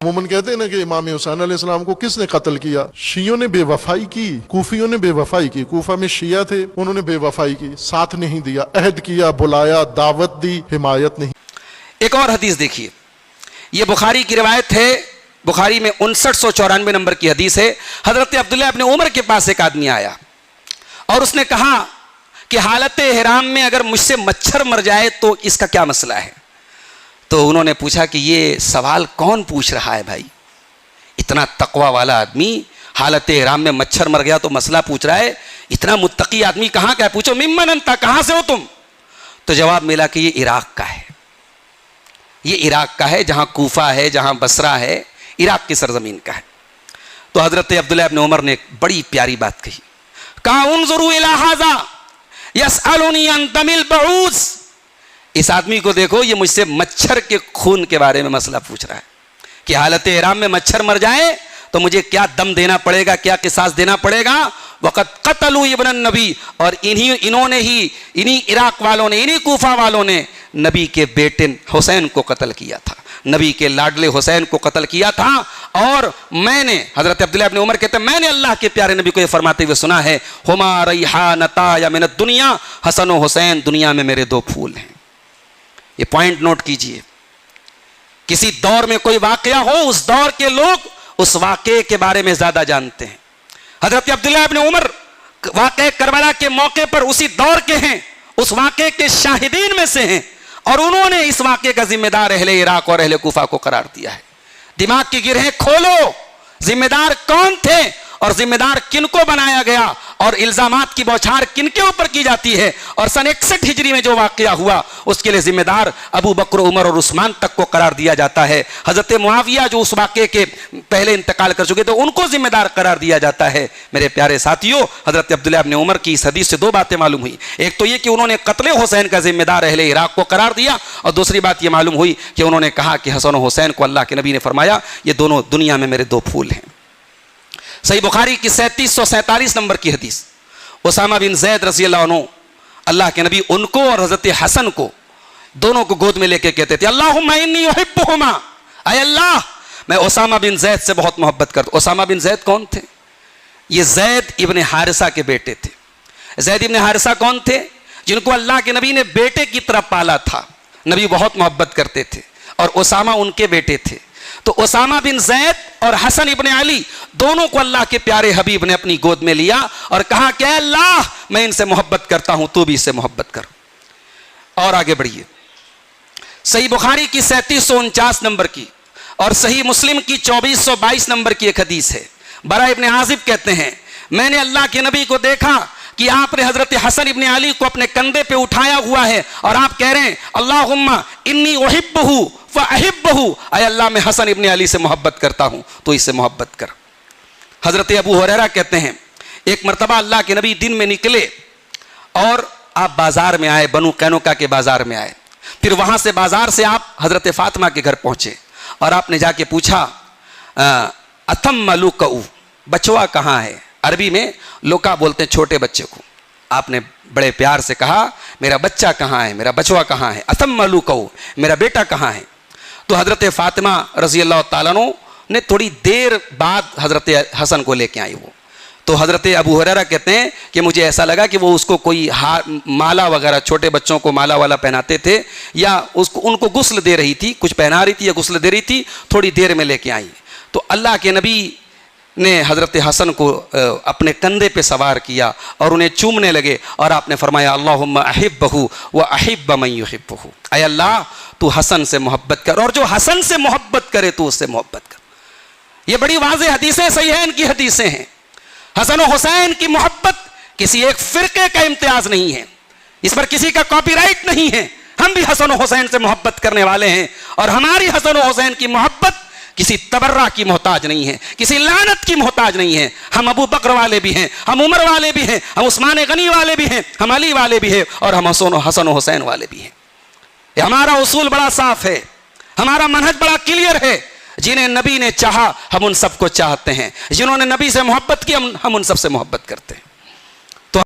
عموماً کہتے ہیں نا کہ امام حسین علیہ السلام کو کس نے قتل کیا؟ شیعوں نے بے وفائی کی، کوفیوں نے بے وفائی کی۔ کوفہ میں شیعہ تھے، انہوں نے بے وفائی کی، ساتھ نہیں دیا، عہد کیا، بلایا، دعوت دی، حمایت نہیں۔ ایک اور حدیث دیکھیے، یہ بخاری کی روایت ہے، بخاری میں 5994 نمبر کی حدیث ہے۔ حضرت عبداللہ ابن عمر کے پاس ایک آدمی آیا اور اس نے کہا کہ حالت احرام میں اگر مجھ سے مچھر مر جائے تو اس کا کیا مسئلہ ہے؟ تو انہوں نے پوچھا کہ یہ سوال کون پوچھ رہا ہے بھائی؟ اتنا تقوی والا آدمی حالت احرام میں مچھر مر گیا تو مسئلہ پوچھ رہا ہے، اتنا متقی آدمی کہاں کا ہے؟ پوچھو ممن انت، کہاں سے ہو تم؟ تو جواب ملا کہ یہ عراق کا ہے، یہ عراق کا ہے، جہاں کوفہ ہے، جہاں بصرہ ہے، عراق کی سرزمین کا ہے۔ تو حضرت عبداللہ ابن عمر نے ایک بڑی پیاری بات کہی، کہا انظروا الی ھذا یسألنی عن دم البعوض، اس آدمی کو دیکھو، یہ مجھ سے مچھر کے خون کے بارے میں مسئلہ پوچھ رہا ہے کہ حالت احرام میں مچھر مر جائے تو مجھے کیا دم دینا پڑے گا، کیا قصاص دینا پڑے گا۔ وقت قتلوا ابن النبی، اور انہی عراق والوں نے، انہی کوفہ والوں نے نبی کے بیٹے حسین کو قتل کیا تھا، نبی کے لاڈلے حسین کو قتل کیا تھا۔ اور میں نے، حضرت عبداللہ ابن عمر کہتے ہیں، میں نے اللہ کے پیارے نبی کو یہ فرماتے ہوئے سنا ہے، ہما ریحانتا من الدنیا، حسن و حسین دنیا میں میرے دو پھول ہیں۔ یہ پوائنٹ نوٹ کیجئے، کسی دور میں کوئی واقعہ ہو، اس دور کے لوگ اس واقعے کے بارے میں زیادہ جانتے ہیں۔ حضرت عبداللہ ابن عمر واقعہ کربلا کے موقع پر اسی دور کے ہیں، اس واقعے کے شاہدین میں سے ہیں، اور انہوں نے اس واقعے کا ذمہ دار اہل عراق اور اہل کوفہ کو قرار دیا ہے۔ دماغ کی گرہیں کھولو، ذمہ دار کون تھے اور ذمہ دار کن کو بنایا گیا، اور الزامات کی بوچھار کن کے اوپر کی جاتی ہے، اور سن 61 ہجری میں جو واقعہ ہوا اس کے لیے ذمہ دار ابو بکر، عمر اور عثمان تک کو قرار دیا جاتا ہے۔ حضرت معاویہ جو اس واقعے کے پہلے انتقال کر چکے تو ان کو ذمہ دار قرار دیا جاتا ہے۔ میرے پیارے ساتھیوں، حضرت عبداللہ ابن عمر کی اس حدیث سے دو باتیں معلوم ہوئی، ایک تو یہ کہ انہوں نے قتل حسین کا ذمہ دار اہل عراق کو قرار دیا، اور دوسری بات یہ معلوم ہوئی کہ انہوں نے کہا کہ حسن و حسین کو اللہ کے نبی نے فرمایا یہ دونوں دنیا میں میرے دو پھول ہیں۔ صحیح بخاری کی 3747 نمبر کی حدیث، اسامہ بن زید رضی اللہ عنہ، اللہ کے نبی ان کو اور حضرت حسن کو دونوں کو گود میں لے کے کہتے تھے، اللہم انی احبہما، اے اللہ میں اسامہ بن زید سے بہت محبت کرتا ہوں۔ اسامہ بن زید کون تھے؟ یہ زید ابن حارثہ کے بیٹے تھے۔ زید ابن حارثہ کون تھے؟ جن کو اللہ کے نبی نے بیٹے کی طرح پالا تھا، نبی بہت محبت کرتے تھے، اور اسامہ ان کے بیٹے تھے۔ تو اسامہ بن زید اور حسن ابن علی دونوں کو اللہ کے پیارے حبیب نے اپنی گود میں لیا اور کہا کہ اے اللہ میں ان سے محبت کرتا ہوں، تو بھی اس سے محبت کر۔ اور آگے بڑھیے، صحیح بخاری کی 3749 نمبر کی اور صحیح مسلم کی 2422 نمبر کی ایک حدیث ہے۔ برا ابن عازب کہتے ہیں، میں نے اللہ کے نبی کو دیکھا کہ آپ نے حضرت حسن ابن علی کو اپنے کندھے پہ اٹھایا ہوا ہے اور آپ کہہ رہے ہیں اللہم انی احبہ فاحبہ، اے اللہ میں حسن ابن علی سے محبت کرتا ہوں تو اس سے محبت کر۔ حضرت ابو ہریرہ کہتے ہیں، ایک مرتبہ اللہ کے نبی دن میں نکلے اور آپ بازار میں آئے، بنو قینوقہ کے بازار میں آئے، پھر وہاں سے بازار سے آپ حضرت فاطمہ کے گھر پہنچے اور آپ نے جا کے پوچھا اتم لوکا، بچوا کہاں ہے؟ عربی میں لوکا بولتے ہیں چھوٹے بچے کو۔ آپ نے بڑے پیار سے کہا میرا بچہ کہاں ہے، میرا بچوا کہاں ہے، اتم لوکا، میرا بیٹا کہاں ہے؟ تو حضرت فاطمہ رضی اللہ تعالیٰ عنہ نے تھوڑی دیر بعد حضرت حسن کو لے کے آئی وہ۔ تو حضرت ابو ہریرہ کہتے ہیں کہ مجھے ایسا لگا کہ وہ اس کو کوئی مالا وغیرہ، چھوٹے بچوں کو مالا والا پہناتے تھے، یا ان کو غسل دے رہی تھی، کچھ پہنا رہی تھی یا غسل دے رہی تھی، تھوڑی دیر میں لے کے آئی۔ تو اللہ کے نبی نے حضرت حسن کو اپنے کندھے پہ سوار کیا اور انہیں چومنے لگے، اور آپ نے فرمایا اللہم احبہ واحب من یحبہ، اے اللہ تو حسن سے محبت کر، اور جو حسن سے محبت کرے تو اس سے محبت کر۔ یہ بڑی واضح حدیثیں صحیحین کی حدیثیں ہیں۔ حسن و حسین کی محبت کسی ایک فرقے کا امتیاز نہیں ہے، اس پر کسی کا کاپی رائٹ نہیں ہے۔ ہم بھی حسن و حسین سے محبت کرنے والے ہیں، اور ہماری حسن و حسین کی محبت کسی تبرہ کی محتاج نہیں ہے، کسی لعنت کی محتاج نہیں ہے۔ ہم ابو بکر والے بھی ہیں، ہم عمر والے بھی ہیں، ہم عثمان غنی والے بھی ہیں، ہم علی والے بھی ہیں، اور ہم حسن و حسین والے بھی ہیں۔ ہمارا اصول بڑا صاف ہے، ہمارا منہج بڑا کلیئر ہے۔ جنہیں نبی نے چاہا ہم ان سب کو چاہتے ہیں، جنہوں نے نبی سے محبت کی ہم ان سب سے محبت کرتے ہیں۔